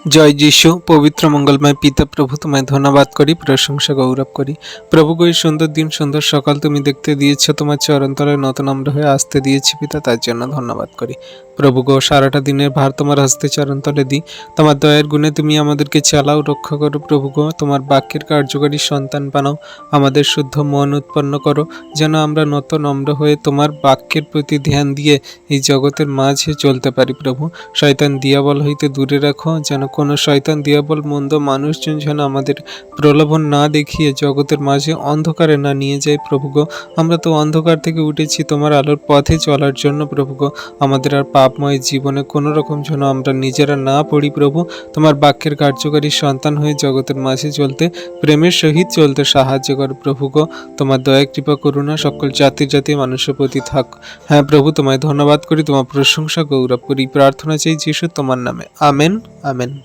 জয় যিশু। পবিত্র মঙ্গলময় পিতা প্রভু, তোমায় ধন্যবাদ করি, প্রশংসা গৌরব করি। প্রভু গো, এই সুন্দর দিন, সুন্দর সকাল তুমি দেখতে দিয়েছ, তোমার চরণতলায় নতুন আমরা হয়ে আসতে দিয়েছি পিতা, তার জন্য ধন্যবাদ করি। প্রভু গো, সারাটা দিনের ভার তোমার হস্তে চরণতলে দিই। তোমার দয়ার গুণে তুমি আমাদেরকে চালাও, রক্ষা করো। প্রভু গো, তোমার বাক্যের কার্যকারী সন্তান বানাও, আমাদের শুদ্ধ মন উৎপন্ন করো, যেন আমরা নত নম্র হয়ে তোমার বাক্যের প্রতি ধ্যান দিয়ে এই জগতের মাঝে চলতে পারি। প্রভু, শয়তান দিয়াবল হইতে দূরে রাখো, যেন কোনো শয়তান দিয়াবল মন্দ মানুষজন যেন আমাদের প্রলোভন না দেখিয়ে জগতের মাঝে অন্ধকারে না নিয়ে যায়। প্রভু গো, আমরা তো অন্ধকার থেকে উঠেছি তোমার আলোর পথে চলার জন্য। প্রভু গো, আমাদের আর পাপময় জীবনে কোনো রকম যেন আমরা নিজেরা না পড়ি। প্রভু, তোমার বাক্যের কার্যকারী সন্তান হয়ে জগতের মাঝে চলতে, প্রেমের সহিত চলতে সাহায্য করো। প্রভু গো, তোমার দয়া কৃপা করুণা সকল জাতি জাতি মানুষের প্রতি থাক। হ্যাঁ প্রভু, তোমায় ধন্যবাদ করি, তোমার প্রশংসা গৌরব করি, প্রার্থনা চাই যিশু তোমার নামে। Amen, amen.